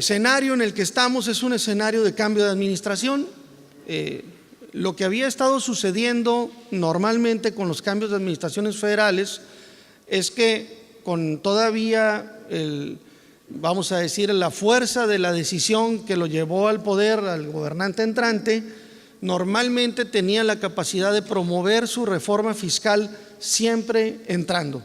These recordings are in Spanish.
escenario en el que estamos es un escenario de cambio de administración. Lo que había estado sucediendo normalmente con los cambios de administraciones federales es que con todavía vamos a decir, la fuerza de la decisión que lo llevó al poder al gobernante entrante, normalmente tenía la capacidad de promover su reforma fiscal siempre entrando,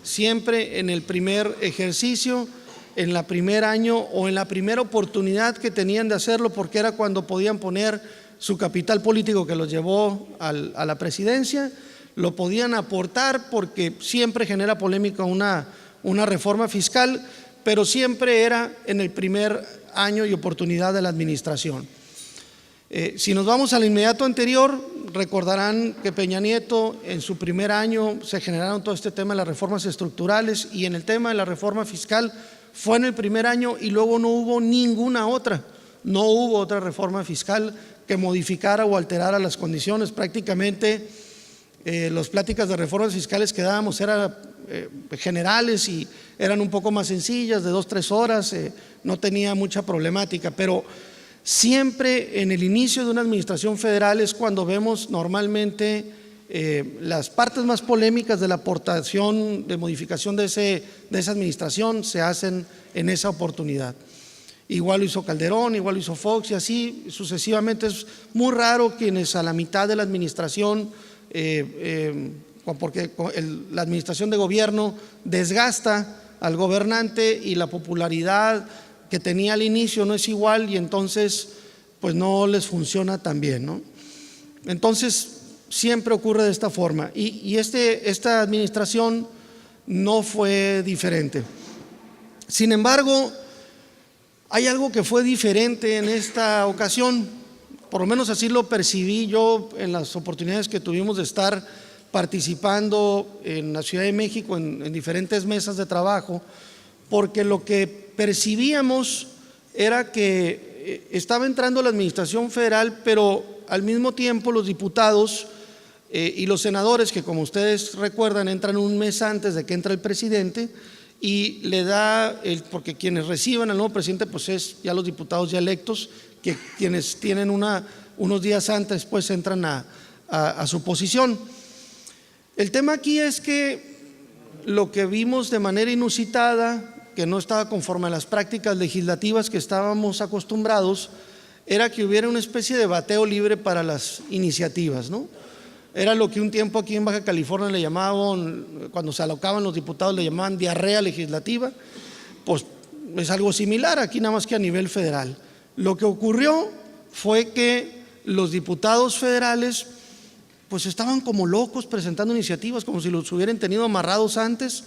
siempre en el primer ejercicio, en el primer año o en la primera oportunidad que tenían de hacerlo, porque era cuando podían poner su capital político que los llevó a la presidencia, lo podían aportar porque siempre genera polémica una reforma fiscal, pero siempre era en el primer año y oportunidad de la administración. Si nos vamos al inmediato anterior, recordarán que Peña Nieto en su primer año se generaron todo este tema de las reformas estructurales, y en el tema de la reforma fiscal fue en el primer año y luego no hubo ninguna otra, no hubo otra reforma fiscal que modificara o alterara las condiciones. Prácticamente las pláticas de reformas fiscales que dábamos eran generales y eran un poco más sencillas, de 2-3 horas, no tenía mucha problemática, pero siempre en el inicio de una administración federal es cuando vemos normalmente las partes más polémicas de la aportación de modificación de esa administración se hacen en esa oportunidad. Igual lo hizo Calderón, igual lo hizo Fox, y así sucesivamente. Es muy raro quienes a la mitad de la administración, porque la administración de gobierno desgasta al gobernante y la popularidad que tenía al inicio no es igual, y entonces pues no les funciona tan bien, ¿no? Entonces siempre ocurre de esta forma, y esta administración no fue diferente. Sin embargo, hay algo que fue diferente en esta ocasión, por lo menos así lo percibí yo en las oportunidades que tuvimos de estar participando en la Ciudad de México en diferentes mesas de trabajo, porque lo que percibíamos era que estaba entrando la administración federal, pero al mismo tiempo los diputados y los senadores, que como ustedes recuerdan entran un mes antes de que entre el presidente, y le da, porque quienes reciban al nuevo presidente pues es ya los diputados ya electos, que quienes tienen unos días antes pues entran a su posición. El tema aquí es que lo que vimos de manera inusitada, que no estaba conforme a las prácticas legislativas que estábamos acostumbrados, era que hubiera una especie de bateo libre para las iniciativas, ¿no? Era lo que un tiempo aquí en Baja California le llamaban, cuando se alocaban los diputados, le llamaban diarrea legislativa. Pues es algo similar aquí, nada más que a nivel federal. Lo que ocurrió fue que los diputados federales pues estaban como locos presentando iniciativas, como si los hubieran tenido amarrados antes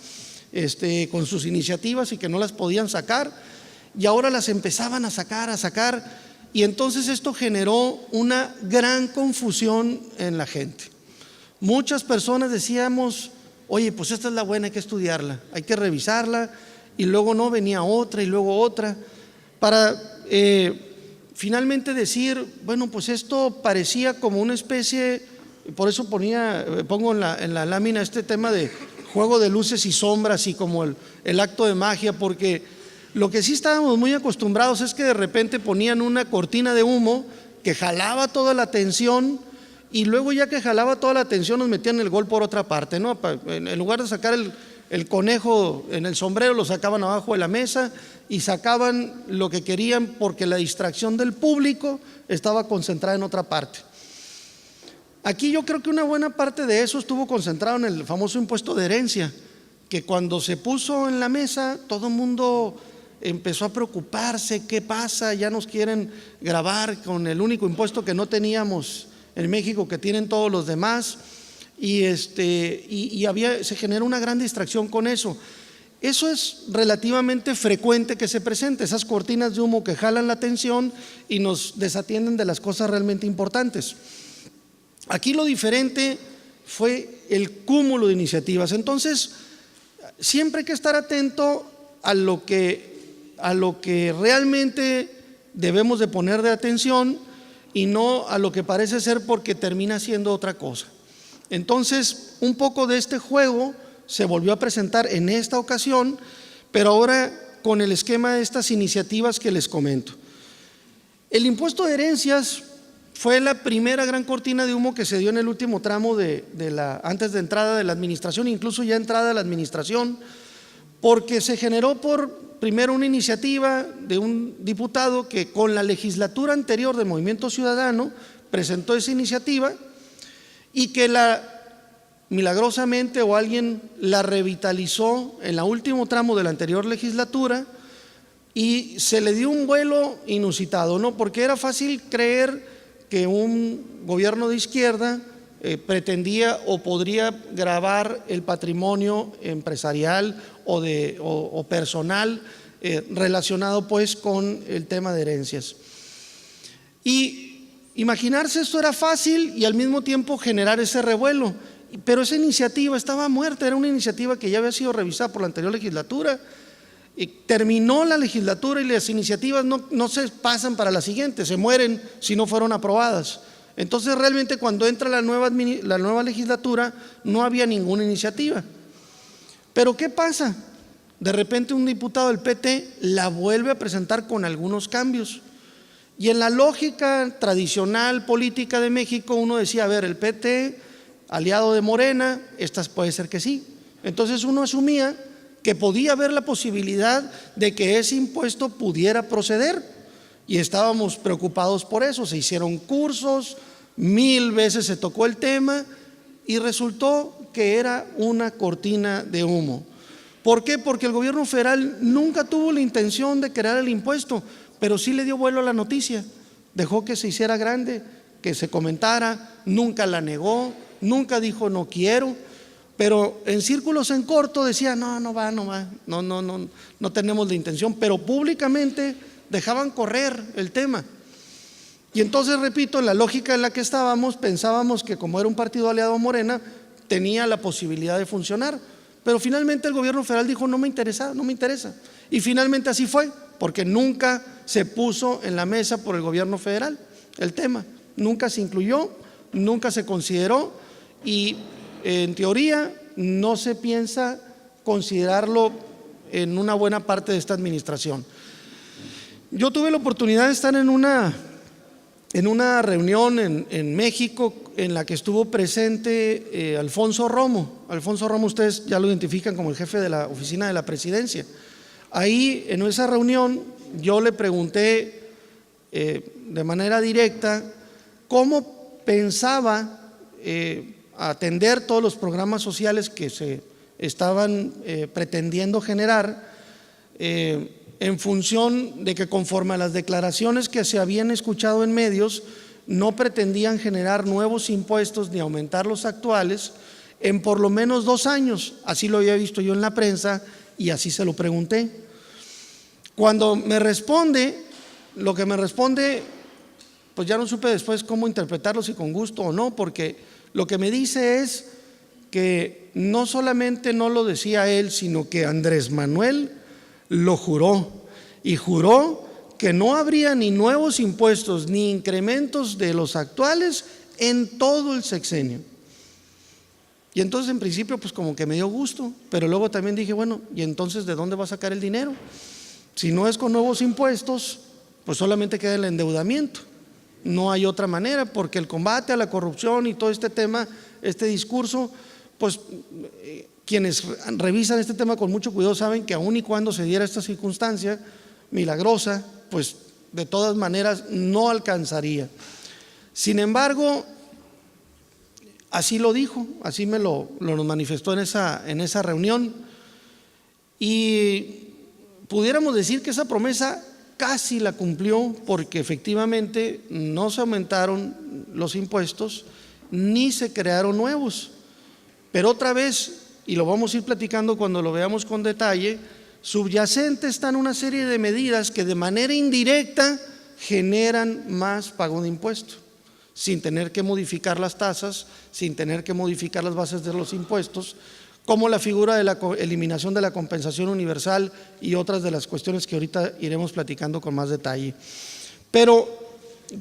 con sus iniciativas y que no las podían sacar, y ahora las empezaban a sacar, y entonces esto generó una gran confusión en la gente. Muchas personas decíamos, oye, pues esta es la buena, hay que estudiarla, hay que revisarla, y luego no, venía otra y luego otra, para finalmente decir, bueno, pues esto parecía como una especie, por eso pongo en la lámina este tema de juego de luces y sombras y como el acto de magia, porque lo que sí estábamos muy acostumbrados es que de repente ponían una cortina de humo que jalaba toda la atención, y luego ya que jalaba toda la atención nos metían el gol por otra parte, ¿no? En lugar de sacar el conejo en el sombrero, lo sacaban abajo de la mesa y sacaban lo que querían, porque la distracción del público estaba concentrada en otra parte. Aquí yo creo que una buena parte de eso estuvo concentrado en el famoso impuesto de herencia, que cuando se puso en la mesa todo el mundo empezó a preocuparse, ¿qué pasa? Ya nos quieren grabar con el único impuesto que no teníamos en México, que tienen todos los demás, y se generó una gran distracción con eso. Eso es relativamente frecuente que se presente, esas cortinas de humo que jalan la atención y nos desatienden de las cosas realmente importantes. Aquí lo diferente fue el cúmulo de iniciativas. Entonces, siempre hay que estar atento a lo que realmente debemos de poner de atención, y no a lo que parece ser, porque termina siendo otra cosa. Entonces, un poco de este juego se volvió a presentar en esta ocasión, pero ahora con el esquema de estas iniciativas que les comento. El impuesto de herencias fue la primera gran cortina de humo que se dio en el último tramo antes de entrada de la administración, incluso ya entrada de la administración, porque se generó primero una iniciativa de un diputado que con la legislatura anterior del Movimiento Ciudadano presentó esa iniciativa y que milagrosamente alguien la revitalizó en el último tramo de la anterior legislatura y se le dio un vuelo inusitado, ¿no? Porque era fácil creer que un gobierno de izquierda pretendía o podría gravar el patrimonio empresarial o personal relacionado pues con el tema de herencias. Y imaginarse esto era fácil y al mismo tiempo generar ese revuelo, pero esa iniciativa estaba muerta, era una iniciativa que ya había sido revisada por la anterior legislatura. Y terminó la legislatura y las iniciativas no se pasan para la siguiente, se mueren si no fueron aprobadas. Entonces realmente cuando entra la nueva legislatura no había ninguna iniciativa. Pero ¿qué pasa? De repente un diputado del PT la vuelve a presentar con algunos cambios. Y en la lógica tradicional política de México uno decía, a ver, el PT, aliado de Morena, estas puede ser que sí. Entonces uno asumía que podía haber la posibilidad de que ese impuesto pudiera proceder y estábamos preocupados por eso. Se hicieron cursos, 1000 veces se tocó el tema y resultó que era una cortina de humo. ¿Por qué? Porque el gobierno federal nunca tuvo la intención de crear el impuesto, pero sí le dio vuelo a la noticia, dejó que se hiciera grande, que se comentara, nunca la negó, nunca dijo no quiero. Pero en círculos en corto decía no va, no tenemos la intención, pero públicamente dejaban correr el tema. Y entonces, repito, en la lógica en la que estábamos, pensábamos que como era un partido aliado a Morena, tenía la posibilidad de funcionar. Pero finalmente el gobierno federal dijo no me interesa. Y finalmente así fue, porque nunca se puso en la mesa por el gobierno federal el tema, nunca se incluyó, nunca se consideró y en teoría no se piensa considerarlo en una buena parte de esta administración. Yo tuve la oportunidad de estar en una reunión en México en la que estuvo presente Alfonso Romo. Alfonso Romo ustedes ya lo identifican como el jefe de la oficina de la presidencia. Ahí en esa reunión yo le pregunté de manera directa cómo pensaba atender todos los programas sociales que se estaban pretendiendo generar en función de que conforme a las declaraciones que se habían escuchado en medios no pretendían generar nuevos impuestos ni aumentar los actuales en por lo menos 2 años. Así lo había visto yo en la prensa y así se lo pregunté. Cuando me responde, lo que me responde, pues ya no supe después cómo interpretarlo, si con gusto o no, porque lo que me dice es que no solamente no lo decía él, sino que Andrés Manuel lo juró y juró que no habría ni nuevos impuestos ni incrementos de los actuales en todo el sexenio. Y entonces en principio pues como que me dio gusto, pero luego también dije, bueno, ¿y entonces de dónde va a sacar el dinero? Si no es con nuevos impuestos, pues solamente queda el endeudamiento. No hay otra manera, porque el combate a la corrupción y todo este tema, este discurso, pues quienes revisan este tema con mucho cuidado saben que aun y cuando se diera esta circunstancia milagrosa, pues de todas maneras no alcanzaría. Sin embargo, así lo dijo, así me lo manifestó en esa reunión y pudiéramos decir que esa promesa casi la cumplió, porque efectivamente no se aumentaron los impuestos ni se crearon nuevos. Pero otra vez, y lo vamos a ir platicando cuando lo veamos con detalle, subyacente están una serie de medidas que de manera indirecta generan más pago de impuestos, sin tener que modificar las tasas, sin tener que modificar las bases de los impuestos, como la figura de la eliminación de la compensación universal y otras de las cuestiones que ahorita iremos platicando con más detalle. Pero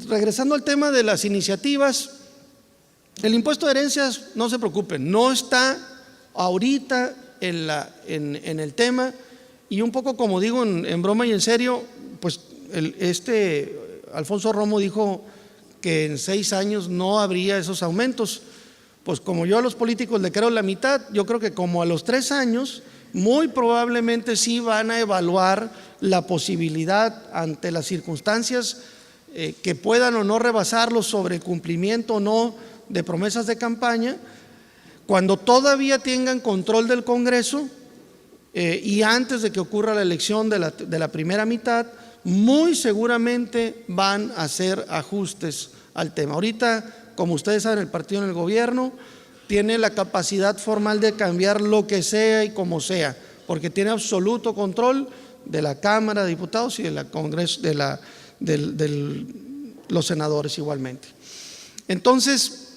regresando al tema de las iniciativas, el impuesto de herencias, no se preocupen, no está ahorita en el tema. y un poco como digo en broma y en serio, pues Alfonso Romo dijo que en 6 años no habría esos aumentos. Pues como yo a los políticos le creo la mitad, yo creo que como a los 3 años muy probablemente sí van a evaluar la posibilidad ante las circunstancias que puedan o no rebasarlos sobre el cumplimiento o no de promesas de campaña, cuando todavía tengan control del Congreso y antes de que ocurra la elección de la primera mitad, muy seguramente van a hacer ajustes al tema. Ahorita, como ustedes saben, el partido en el gobierno tiene la capacidad formal de cambiar lo que sea y como sea, porque tiene absoluto control de la Cámara de Diputados y de la Congreso, de los senadores igualmente. Entonces,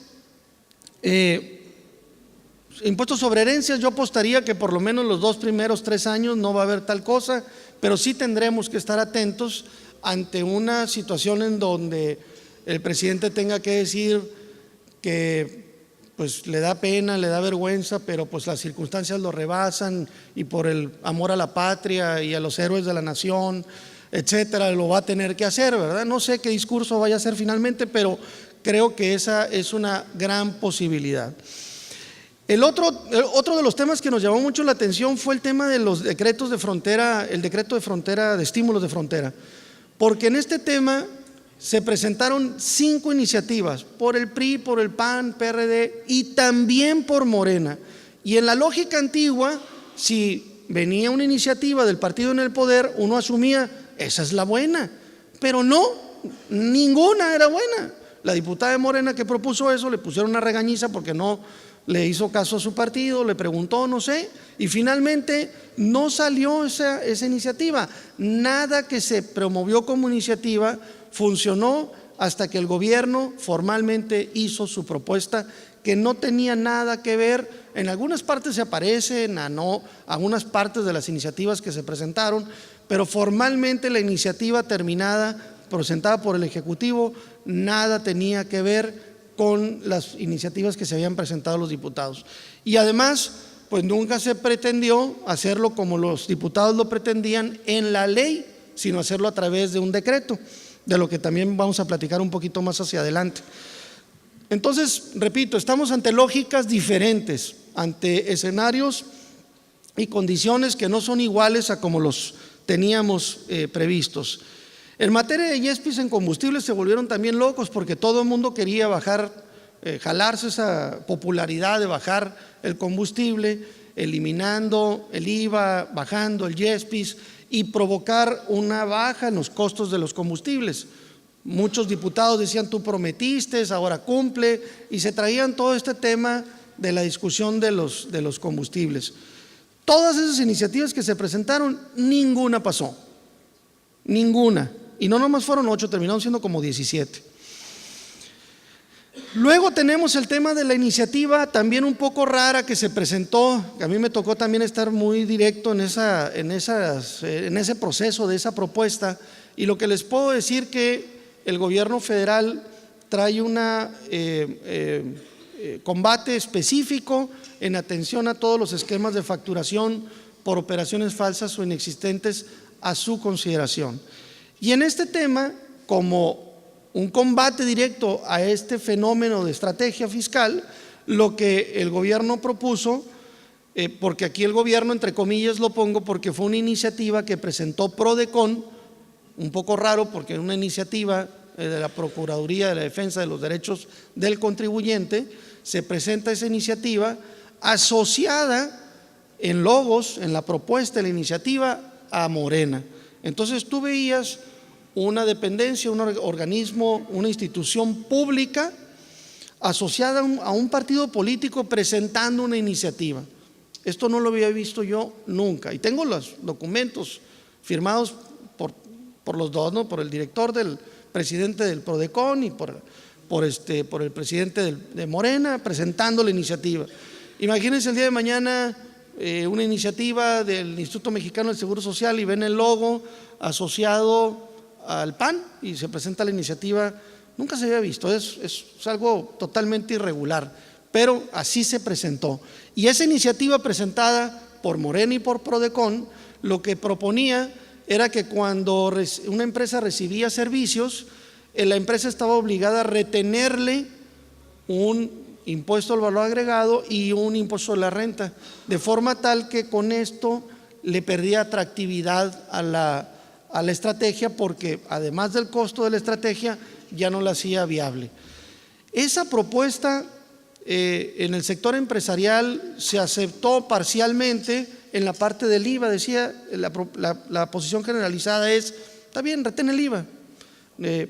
impuestos sobre herencias, yo apostaría que por lo menos los 2 primeros 3 años no va a haber tal cosa, pero sí tendremos que estar atentos ante una situación en donde el presidente tenga que decir que pues le da pena, le da vergüenza, pero pues las circunstancias lo rebasan y por el amor a la patria y a los héroes de la nación, etcétera, lo va a tener que hacer, ¿verdad? No sé qué discurso vaya a hacer finalmente, pero creo que esa es una gran posibilidad. El otro de los temas que nos llamó mucho la atención fue el tema de los decretos de frontera, el decreto de frontera, de estímulos de frontera, porque en este tema se presentaron 5 iniciativas por el PRI, por el PAN, PRD y también por Morena. Y en la lógica antigua, si venía una iniciativa del partido en el poder, uno asumía, esa es la buena, pero no, ninguna era buena. La diputada de Morena que propuso eso le pusieron una regañiza porque no le hizo caso a su partido, le preguntó, no sé, y finalmente no salió esa iniciativa. Nada que se promovió como iniciativa funcionó hasta que el gobierno formalmente hizo su propuesta, que no tenía nada que ver. En algunas partes se aparecen, algunas partes de las iniciativas que se presentaron, pero formalmente la iniciativa terminada, presentada por el Ejecutivo, nada tenía que ver con las iniciativas que se habían presentado los diputados. Y además, pues nunca se pretendió hacerlo como los diputados lo pretendían en la ley, sino hacerlo a través de un decreto, de lo que también vamos a platicar un poquito más hacia adelante. Entonces, repito, estamos ante lógicas diferentes, ante escenarios y condiciones que no son iguales a como los teníamos previstos. En materia de IESPIs en combustibles se volvieron también locos porque todo el mundo quería bajar, jalarse esa popularidad de bajar el combustible, eliminando el IVA, bajando el IESPIs y provocar una baja en los costos de los combustibles. Muchos diputados decían, tú prometiste, ahora cumple, y se traían todo este tema de la discusión de los combustibles. Todas esas iniciativas que se presentaron, ninguna pasó, ninguna. Y no nomás fueron 8, terminaron siendo como 17. Luego tenemos el tema de la iniciativa también un poco rara que se presentó, que a mí me tocó también estar muy directo en ese proceso de esa propuesta, y lo que les puedo decir que el gobierno federal trae un combate específico en atención a todos los esquemas de facturación por operaciones falsas o inexistentes a su consideración. Y en este tema, como un combate directo a este fenómeno de estrategia fiscal, lo que el gobierno propuso, porque aquí el gobierno entre comillas lo pongo porque fue una iniciativa que presentó Prodecon, un poco raro porque es una iniciativa de la Procuraduría de la Defensa de los Derechos del Contribuyente, se presenta esa iniciativa asociada en logos, en la propuesta de la iniciativa a Morena. Entonces tú veías una dependencia, un organismo, una institución pública asociada a un partido político presentando una iniciativa. Esto no lo había visto yo nunca, y tengo los documentos firmados por los dos, ¿no? Por el director del presidente del Prodecon y por el presidente de Morena presentando la iniciativa. Imagínense el día de mañana una iniciativa del Instituto Mexicano del Seguro Social y ven el logo asociado al PAN y se presenta la iniciativa. Nunca se había visto, es algo totalmente irregular, pero así se presentó. Y esa iniciativa presentada por Morena y por Prodecon, lo que proponía era que cuando una empresa recibía servicios, la empresa estaba obligada a retenerle un impuesto al valor agregado y un impuesto de la renta, de forma tal que con esto le perdía atractividad a la estrategia, porque además del costo de la estrategia ya no la hacía viable. Esa propuesta en el sector empresarial se aceptó parcialmente en la parte del IVA. Decía, la posición generalizada es: está bien, retén el IVA,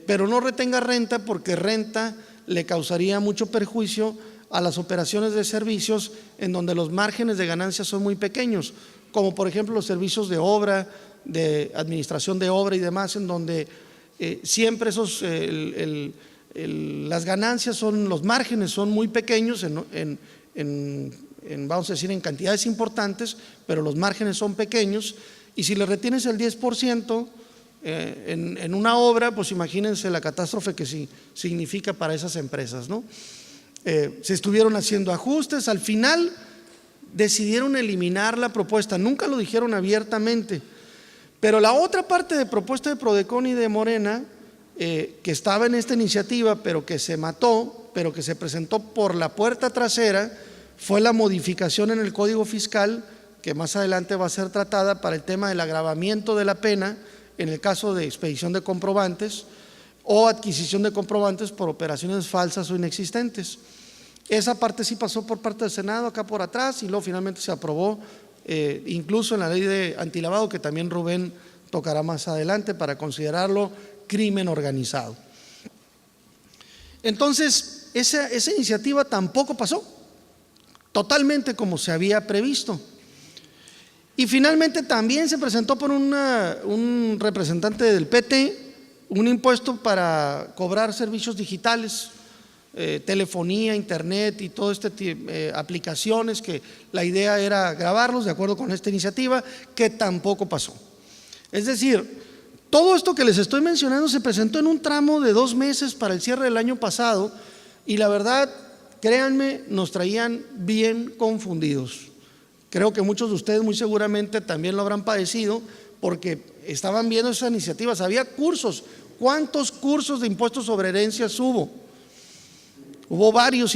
pero no retenga renta, porque renta le causaría mucho perjuicio a las operaciones de servicios en donde los márgenes de ganancia son muy pequeños, como por ejemplo los servicios de obra, de administración de obra y demás, en donde siempre las ganancias los márgenes son muy pequeños vamos a decir, en cantidades importantes, pero los márgenes son pequeños, y si le retienes el 10% en una obra, pues imagínense la catástrofe que significa para esas empresas, ¿no? Se estuvieron haciendo ajustes, al final decidieron eliminar la propuesta, nunca lo dijeron abiertamente, pero la otra parte de propuesta de Prodecon y de Morena, que estaba en esta iniciativa, pero que se mató, pero que se presentó por la puerta trasera, fue la modificación en el Código Fiscal, que más adelante va a ser tratada, para el tema del agravamiento de la pena en el caso de expedición de comprobantes o adquisición de comprobantes por operaciones falsas o inexistentes. Esa parte sí pasó por parte del Senado, acá por atrás, y luego finalmente se aprobó, incluso en la ley de antilavado, que también Rubén tocará más adelante, para considerarlo crimen organizado. Entonces, esa iniciativa tampoco pasó totalmente como se había previsto. Y finalmente también se presentó por un representante del PT un impuesto para cobrar servicios digitales, telefonía, internet y todo aplicaciones, que la idea era grabarlos de acuerdo con esta iniciativa, que tampoco pasó. Es decir, todo esto que les estoy mencionando se presentó en un tramo de 2 meses para el cierre del año pasado, y la verdad, créanme, nos traían bien confundidos. Creo que muchos de ustedes muy seguramente también lo habrán padecido, porque estaban viendo esas iniciativas. Había cursos. ¿Cuántos cursos de impuestos sobre herencias hubo? Hubo varios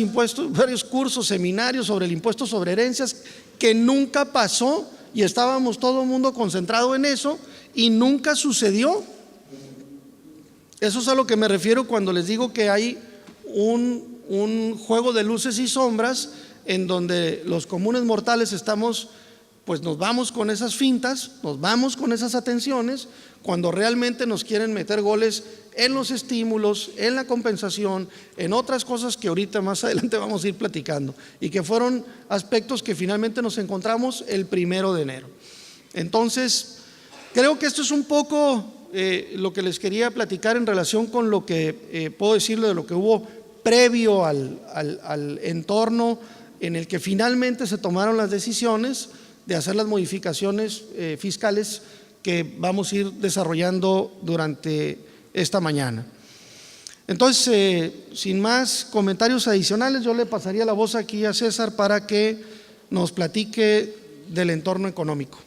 cursos, seminarios sobre el impuesto sobre herencias, que nunca pasó, y estábamos todo el mundo concentrado en eso y nunca sucedió. Eso es a lo que me refiero cuando les digo que hay un juego de luces y sombras, en donde los comunes mortales pues nos vamos con esas fintas, nos vamos con esas atenciones, cuando realmente nos quieren meter goles en los estímulos, en la compensación, en otras cosas que ahorita más adelante vamos a ir platicando, y que fueron aspectos que finalmente nos encontramos el 1 de enero. Entonces, creo que esto es un poco lo que les quería platicar en relación con lo que puedo decirle de lo que hubo previo al entorno en el que finalmente se tomaron las decisiones de hacer las modificaciones fiscales que vamos a ir desarrollando durante esta mañana. Entonces, sin más comentarios adicionales, yo le pasaría la voz aquí a César para que nos platique del entorno económico.